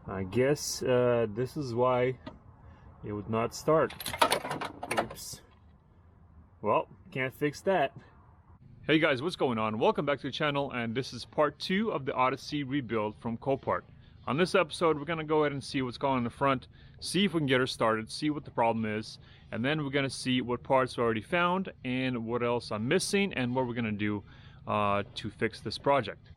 I guess this is why it would not start. Oops. Well, can't fix that. Hey guys, what's going on? Welcome back to the channel, and this is part 2 of the Odyssey rebuild from Copart. On this episode, we're going to go ahead and see what's going on in the front, see if we can get her started, see what the problem is, and then we're going to see what parts are already found and what else I'm missing and what we're going to do to fix this project.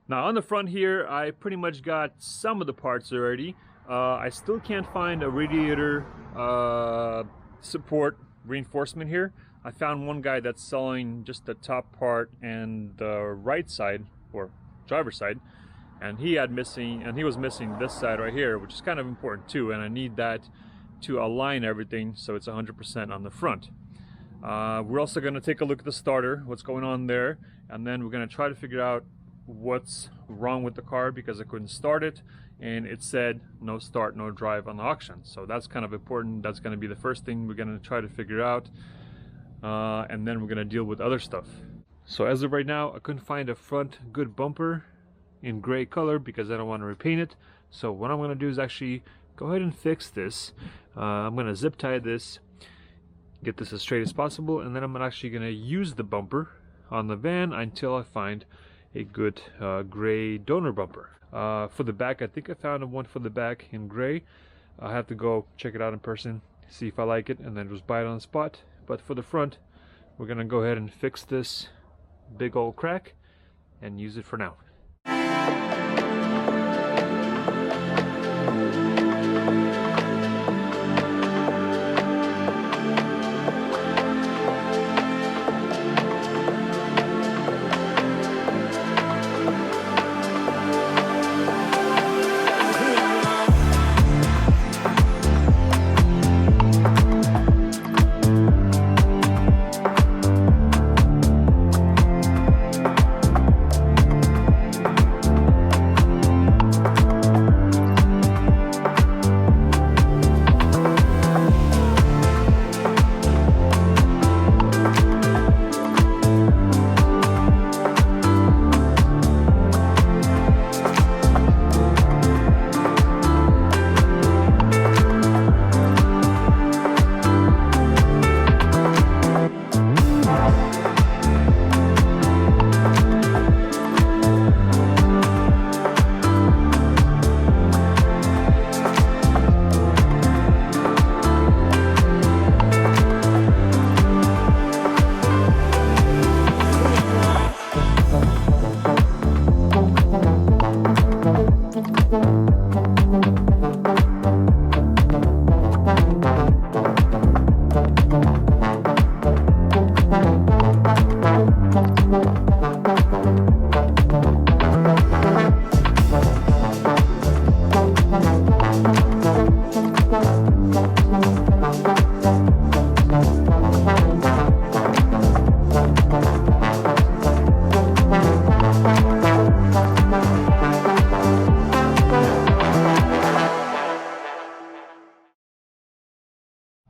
Now on the front here, I pretty much got some of the parts already. I still can't find a radiator support reinforcement here. I found one guy that's selling just the top part and the right side, or driver's side, and he was missing this side right here, which is kind of important too, and I need that to align everything so it's 100% on the front. We're also going to take a look at the starter, what's going on there, and then we're going to try to figure out what's wrong with the car, because I couldn't start it and it said no start, no drive on the auction. So that's kind of important. That's going to be the first thing we're going to try to figure out, and then we're going to deal with other stuff. So as of right now, I couldn't find a front good bumper in gray color because I don't want to repaint it. So what I'm going to do is actually go ahead and fix this. I'm going to zip tie this, get this as straight as possible, and then I'm actually going to use the bumper on the van until I find a good gray donor bumper. For the back, I think I found one for the back in gray. I'll have to go check it out in person, see if I like it, and then just buy it on the spot. But for the front, we're gonna go ahead and fix this big old crack and use it for now.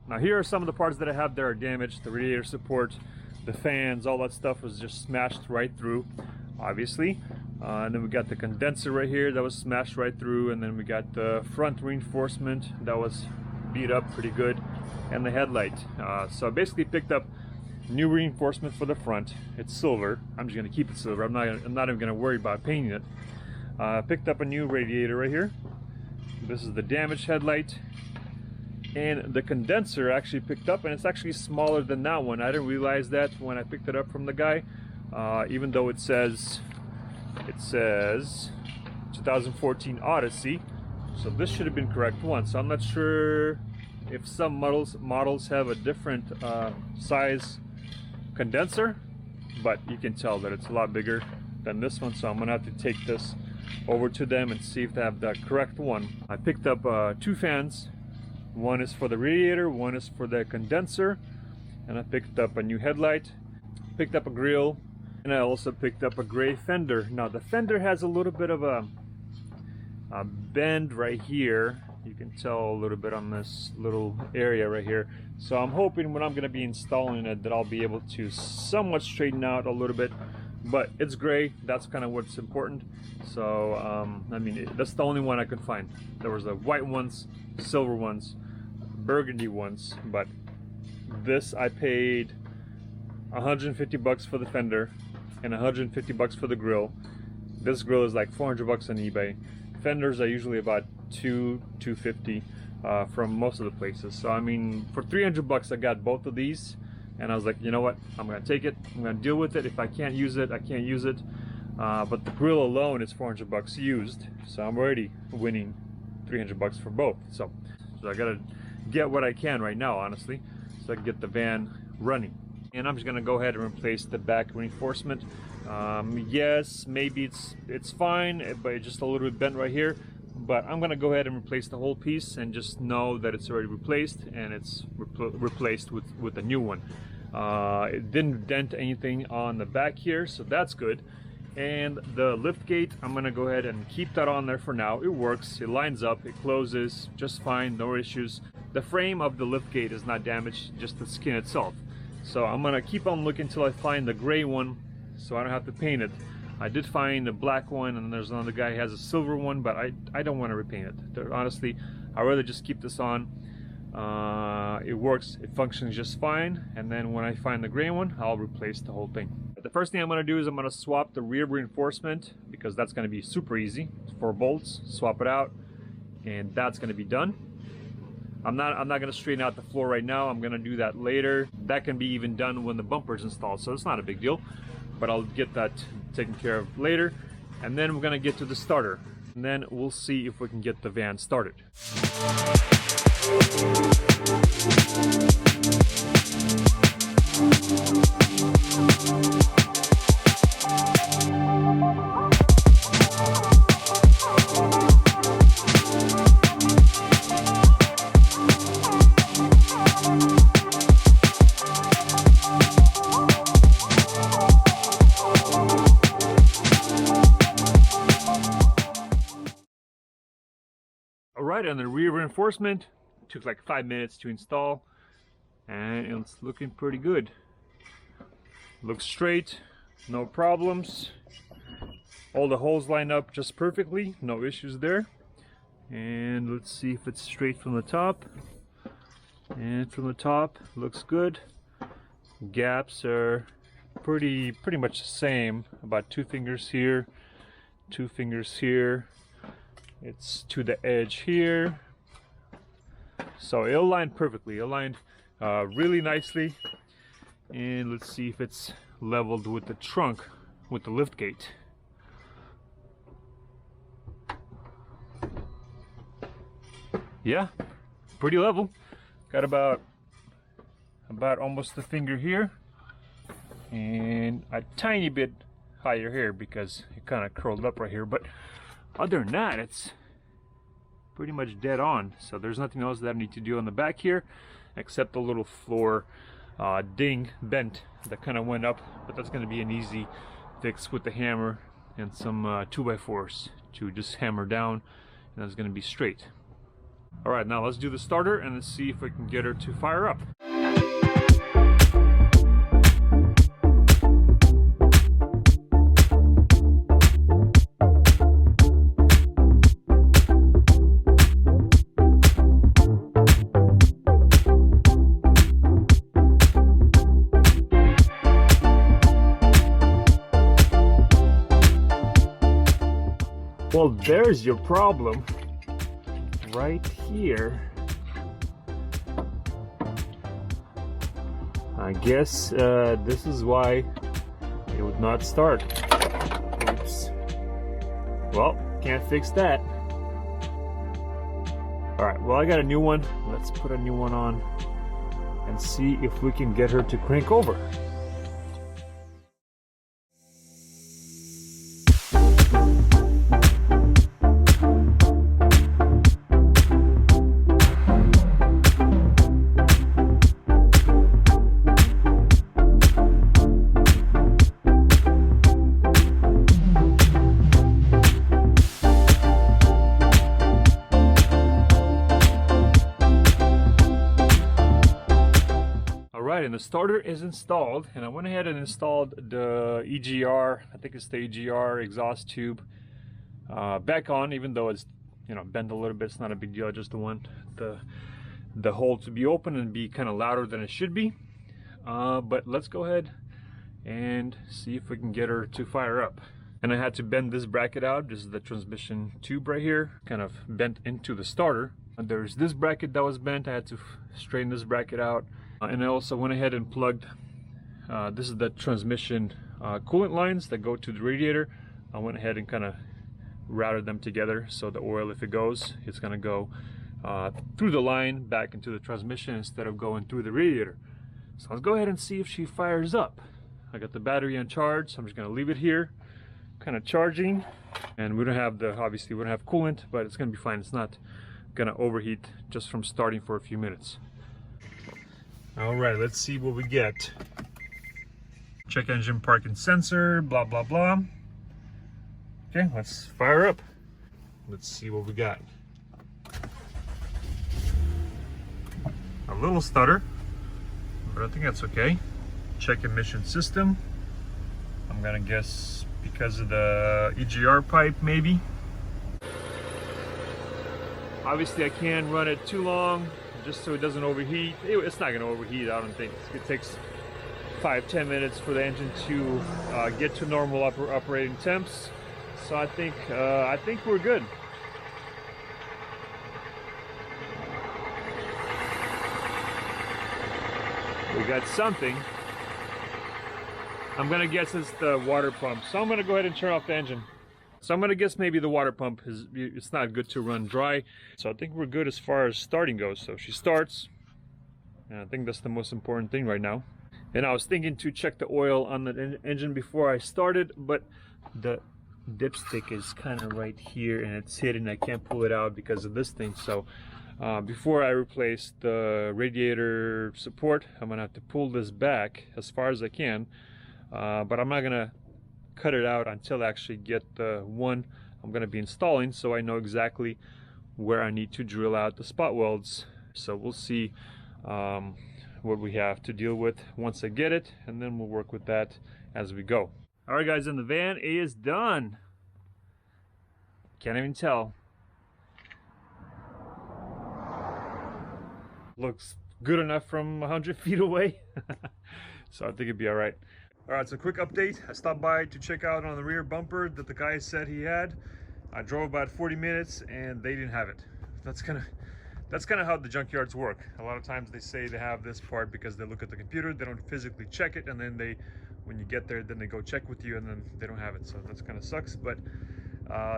Now here are some of the parts that I have that are damaged. The radiator support, the fans, all that stuff was just smashed right through, obviously. And then we got the condenser right here that was smashed right through, and then we got the front reinforcement that was beat up pretty good, and the headlight. So I basically picked up new reinforcement for the front. It's silver. I'm just going to keep it silver. I'm not even going to worry about painting it. Picked up a new radiator right here. This is the damaged headlight. And the condenser actually picked up, and it's actually smaller than that one. I didn't realize that when I picked it up from the guy, even though it says 2014 Odyssey, so this should have been correct one. So I'm not sure if some models have a different size condenser, but you can tell that it's a lot bigger than this one. So I'm gonna have to take this over to them and see if they have the correct one. I picked up 2 fans. One is for the radiator, one is for the condenser, and I picked up a new headlight, picked up a grill, and I also picked up a gray fender. Now the fender has a little bit of a bend right here, You can tell a little bit on this little area right here. So I'm hoping when I'm going to be installing it that I'll be able to somewhat straighten out a little bit. But it's gray, that's kind of what's important. So I mean, that's the only one I could find. There was the white ones, silver ones, burgundy ones, but this I paid 150 bucks for the fender and 150 bucks for the grill. This grill is like 400 bucks on eBay. Fenders are usually about $250 from most of the places. So I mean, for 300 bucks I got both of these, and I was like, you know what, I'm gonna take it, I'm gonna deal with it. If I can't use it, I can't use it. But the grill alone is 400 bucks used, so I'm already winning 300 bucks for both. So I gotta get what I can right now, honestly, so I can get the van running. And I'm just gonna go ahead and replace the back reinforcement. Yes, maybe it's fine, but it's just a little bit bent right here. But I'm gonna go ahead and replace the whole piece and just know that it's already replaced, and it's replaced with a new one. It didn't dent anything on the back here, so that's good. And the lift gate, I'm gonna go ahead and keep that on there for now. It works, it lines up, it closes just fine, no issues. The frame of the lift gate is not damaged, just the skin itself. So I'm gonna keep on looking until I find the gray one, so I don't have to paint it. I did find a black one, and there's another guy who has a silver one, but I don't want to repaint it. Honestly, I'd rather just keep this on. It works, it functions just fine, and then when I find the gray one, I'll replace the whole thing. The first thing I'm going to do is I'm going to swap the rear reinforcement, because that's going to be super easy. 4 bolts, swap it out, and that's going to be done. I'm not going to straighten out the floor right now. I'm going to do that later. That can be even done when the bumper's installed, so it's not a big deal. But I'll get that taken care of later. And then we're going to get to the starter. And then we'll see if we can get the van started. Alright, and the rear reinforcement took like 5 minutes to install, and it's looking pretty good. Looks straight, no problems. All the holes line up just perfectly, no issues there. And let's see if it's straight from the top. And from the top, looks good. Gaps are pretty much the same. About 2 fingers here, 2 fingers here. It's to the edge here, so it aligned perfectly. It aligned really nicely. And let's see if it's leveled with the trunk, with the lift gate. Yeah, pretty level. Got about almost a finger here, and a tiny bit higher here because it kind of curled up right here. But other than that, it's pretty much dead on. So there's nothing else that I need to do on the back here, except the little floor ding bent that kind of went up. But that's going to be an easy fix with the hammer and some 2x4s to just hammer down, and that's going to be straight. All right, now let's do the starter and let's see if we can get her to fire up. Well, there's your problem right here. I guess this is why it would not start. Oops. Well, can't fix that. Alright, well, I got a new one. Let's put a new one on and see if we can get her to crank over. the starter is installed, and I went ahead and installed the EGR, I think it's the EGR exhaust tube, back on, even though it's, you know, bent a little bit. It's not a big deal. I just want the hole to be open and be kind of louder than it should be. But let's go ahead and see if we can get her to fire up. And I had to bend this bracket out. This is the transmission tube right here, kind of bent into the starter. And there's this bracket that was bent. I had to straighten this bracket out. And I also went ahead and plugged, this is the transmission coolant lines that go to the radiator. I went ahead and kind of routed them together, so the oil, if it goes, it's going to go through the line back into the transmission instead of going through the radiator. So let's go ahead and see if she fires up. I got the battery on charge, so I'm just going to leave it here, kind of charging. And we don't have obviously we don't have coolant, but it's going to be fine. It's not going to overheat just from starting for a few minutes. All right, let's see what we get. Check engine parking sensor, blah blah blah. Okay, let's fire up. Let's see what we got. A little stutter, but I think that's okay. Check emission system. I'm gonna guess because of the EGR pipe, maybe. Obviously I can't run it too long, just so it doesn't overheat. It's not gonna overheat, I don't think. It takes 5-10 minutes for the engine to get to normal operating temps. So I think we're good. We got something. I'm gonna guess it's the water pump. So I'm gonna go ahead and turn off the engine. So I'm gonna guess maybe the water pump it's not good to run dry. So I think we're good as far as starting goes. So she starts, and I think that's the most important thing right now. And I was thinking to check the oil on the engine before I started, but the dipstick is kind of right here and it's hidden. I can't pull it out because of this thing. So before I replace the radiator support, I'm gonna have to pull this back as far as I can, but I'm not gonna cut it out until I actually get the one I'm gonna be installing, so I know exactly where I need to drill out the spot welds. So we'll see what we have to deal with once I get it, and then we'll work with that as we go. All right, guys, and the van is done. Can't even tell. Looks good enough from 100 feet away. So I think it'd be all right. All right, so quick update. I stopped by to check out on the rear bumper that the guy said he had. I drove about 40 minutes and they didn't have it. That's kind of how the junkyards work. A lot of times they say they have this part because they look at the computer, they don't physically check it, and then when you get there, then they go check with you and then they don't have it. So that's kind of sucks. But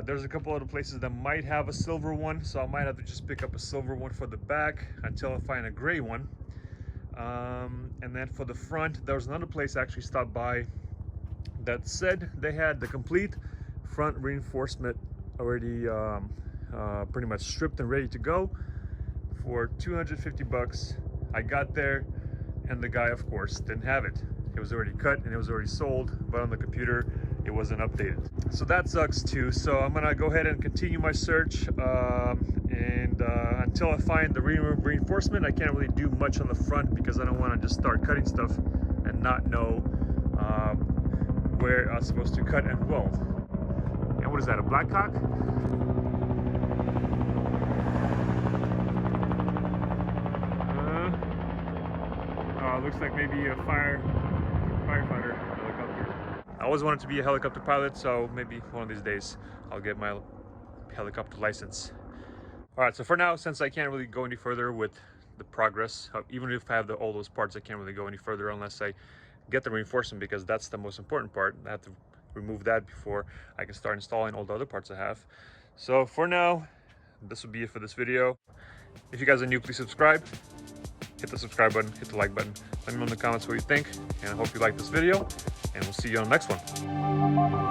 there's a couple other places that might have a silver one, so I might have to just pick up a silver one for the back until I find a gray one. And then for the front, there was another place I actually stopped by that said they had the complete front reinforcement already pretty much stripped and ready to go for 250 bucks. I got there and the guy, of course, didn't have it. It was already cut and it was already sold, but on the computer it wasn't updated. So that sucks too. So I'm gonna go ahead and continue my search, and until I find the reinforcement, I can't really do much on the front because I don't want to just start cutting stuff and not know where I'm supposed to cut and weld. And what is that, a Blackcock? Looks like maybe a firefighter helicopter. I always wanted to be a helicopter pilot, so maybe one of these days I'll get my helicopter license. All right, so for now, since I can't really go any further with the progress, even if I have all those parts, I can't really go any further unless I get the reinforcement, because that's the most important part. I have to remove that before I can start installing all the other parts I have. So for now, this will be it for this video. If you guys are new, please subscribe. Hit the subscribe button, hit the like button. Let me know in the comments what you think, and I hope you like this video, and we'll see you on the next one.